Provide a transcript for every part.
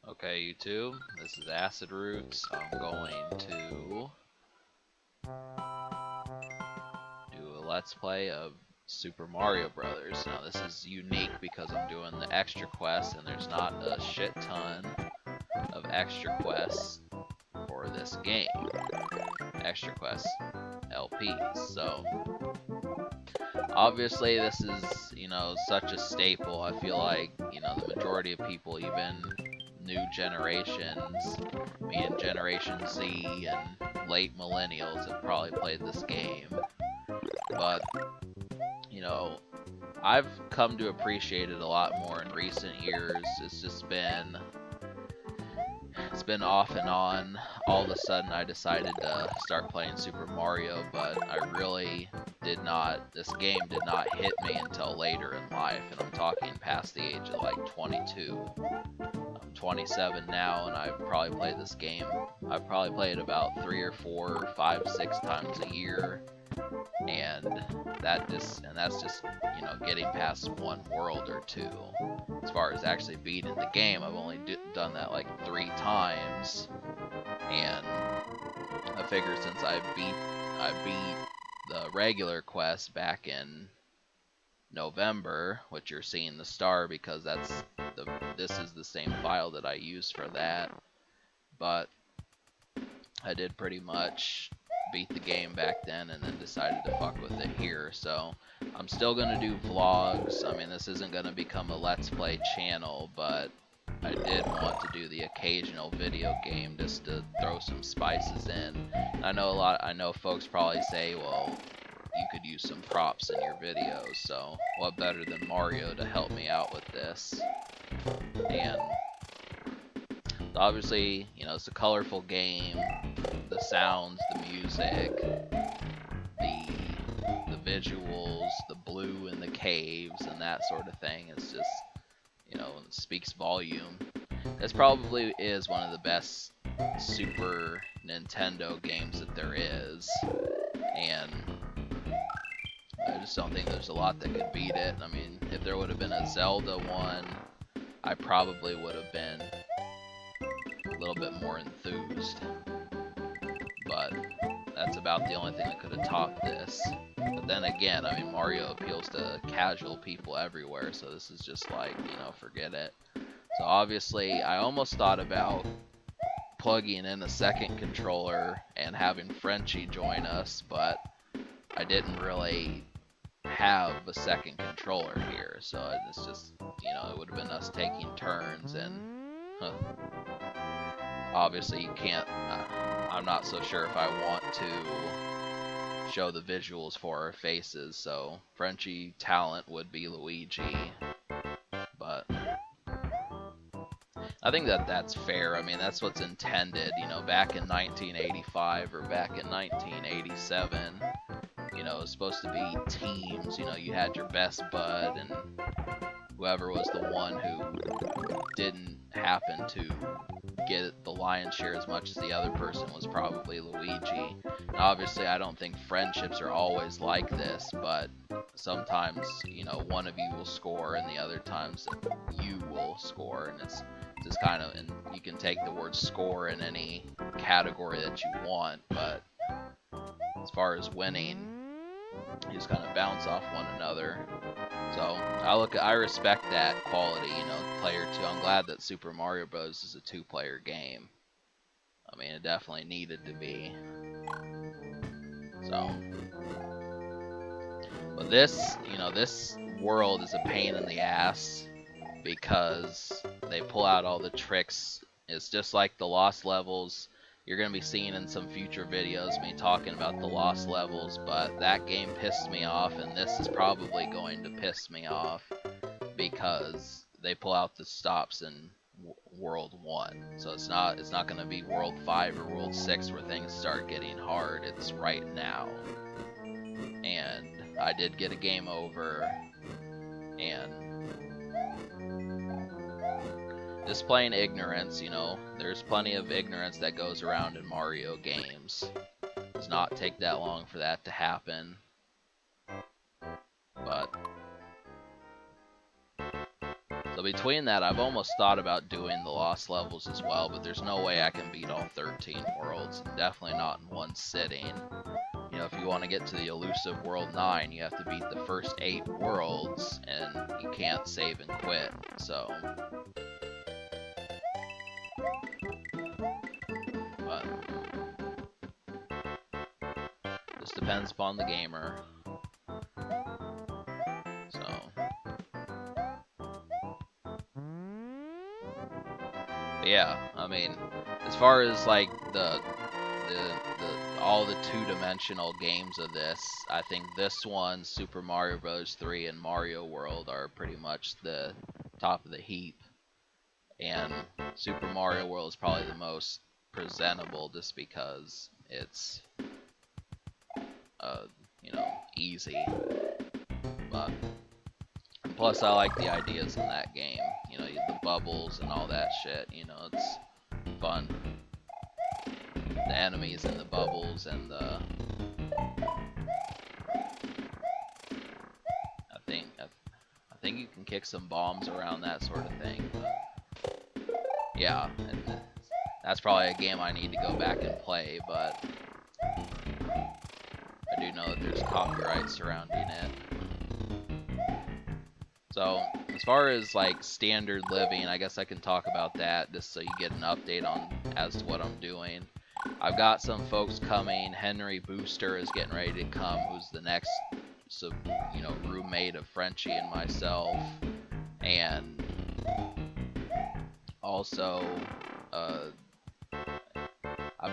Okay, YouTube, this is Acid Roots. I'm going to do a Let's Play of Super Mario Brothers. Now, this is unique because I'm doing the extra quests, and there's not a shit ton of extra quests for this game. Extra quests LPs. So, obviously, this is, such a staple. I feel like, the majority of people, even new generations, me and Generation Z and late millennials, have probably played this game. But, I've come to appreciate it a lot more in recent years. It's been off and on. All of a sudden I decided to start playing Super Mario, but I really did not, this game did not hit me until later in life, and I'm talking past the age of like 22. I'm 27 now, and I've probably played this game, I've probably played about 3 or 4, 5, 6 times a year, and that's just, getting past one world or two. As far as actually beating the game, I've only done that like 3 times, and I figure since I beat the regular quest back in November, which you're seeing the star because this is the same file that I used for that, but I did pretty much beat the game back then and then decided to fuck with it here. So I'm still gonna do vlogs. I mean, this isn't gonna become a Let's Play channel, but I did want to do the occasional video game just to throw some spices in. I know folks probably say, well, you could use some props in your videos, so what better than Mario to help me out with this? And obviously, it's a colorful game. The sounds, the music, the visuals, the blue in the caves, and that sort of thing. It's just, it speaks volume. This probably is one of the best Super Nintendo games that there is, and I just don't think there's a lot that could beat it. I mean, if there would have been a Zelda one, I probably would have been a little bit more enthused. But that's about the only thing that could have topped this. But then again, I mean, Mario appeals to casual people everywhere, so this is just like, forget it. So obviously, I almost thought about plugging in a second controller and having Frenchie join us, but I didn't really have a second controller here, so it's just, it would have been us taking turns, and obviously you can't, I'm not so sure if I want to show the visuals for our faces, so Frenchie talent would be Luigi, but I think that's fair. I mean, that's what's intended, back in 1985 or back in 1987, it's supposed to be teams, you had your best bud, and whoever was the one who didn't happen to get the lion's share as much as the other person was probably Luigi. And obviously, I don't think friendships are always like this, but sometimes, one of you will score and the other times you will score, and it's just kind of, and you can take the word score in any category that you want, but as far as winning, you just kind of bounce off one another. So I respect that quality, player 2. I'm glad that Super Mario Bros. Is a 2-player game. I mean, it definitely needed to be. So, but this, this world is a pain in the ass because they pull out all the tricks. It's just like the Lost Levels. You're going to be seeing in some future videos me talking about the Lost Levels, but that game pissed me off, and this is probably going to piss me off because they pull out the stops in World 1. So it's not going to be World 5 or World 6 where things start getting hard. It's right now. And I did get a game over, and just plain ignorance, there's plenty of ignorance that goes around in Mario games. It does not take that long for that to happen. But So between that, I've almost thought about doing the lost levels as well, but there's no way I can beat all 13 worlds, definitely not in one sitting. You know, if you want to get to the elusive World 9, you have to beat the first 8 worlds, and you can't save and quit, so... But... Just depends upon the gamer. So... But yeah, I mean, as far as like all the two-dimensional games of this, I think this one, Super Mario Bros. 3 and Mario World are pretty much the top of the heap. And Super Mario World is probably the most presentable just because it's, you know, easy. But plus, I like the ideas in that game. You know, the bubbles and all that shit. You know, it's fun. The enemies and the bubbles and the... I think you can kick some bombs around, that sort of thing. But yeah, and that's probably a game I need to go back and play, but I do know that there's copyright surrounding it. So, as far as like standard living, I guess I can talk about that just so you get an update on as to what I'm doing. I've got some folks coming. Henry Booster is getting ready to come, who's the next, you know, roommate of Frenchie and myself. And also, I've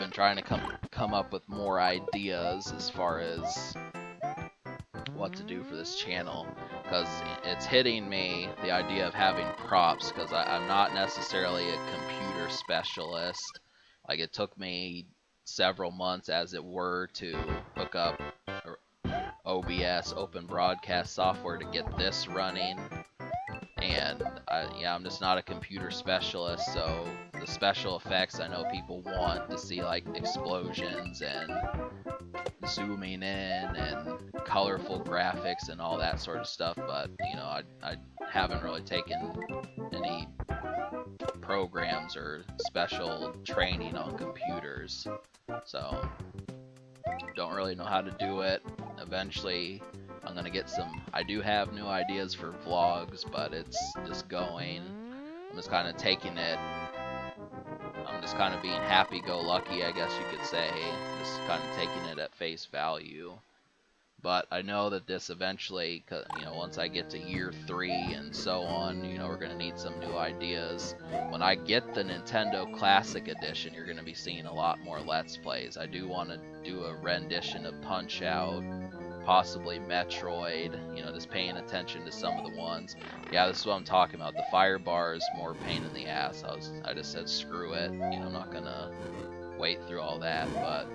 been trying to come up with more ideas as far as what to do for this channel, because it's hitting me, the idea of having props, because I'm not necessarily a computer specialist. Like, it took me several months, as it were, to hook up OBS, Open Broadcast software, to get this running. And yeah, I'm just not a computer specialist, so the special effects I know people want to see, like explosions and zooming in and colorful graphics and all that sort of stuff, but you know, I haven't really taken any programs or special training on computers, so don't really know how to do it. Eventually I'm gonna get some, I do have new ideas for vlogs, but it's just going, I'm just kind of taking it, I'm just kind of being happy-go-lucky, I guess you could say, just kind of taking it at face value. But I know that this eventually, you know, once I get to year 3 and so on, you know, we're going to need some new ideas. When I get the Nintendo Classic Edition, you're going to be seeing a lot more Let's Plays. I do want to do a rendition of Punch-Out, possibly Metroid, you know, just paying attention to some of the ones. Yeah, this is what I'm talking about. The fire bar is more pain in the ass. I just said screw it. You know, I'm not going to wait through all that, but...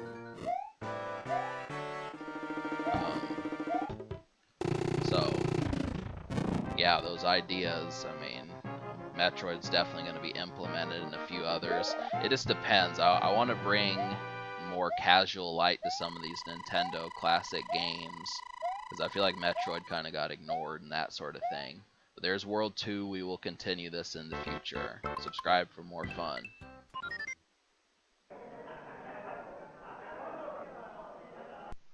So, yeah, those ideas, I mean, Metroid's definitely going to be implemented and a few others. It just depends. I want to bring more casual light to some of these Nintendo classic games, because I feel like Metroid kind of got ignored and that sort of thing. But there's World 2. We will continue this in the future. Subscribe for more fun.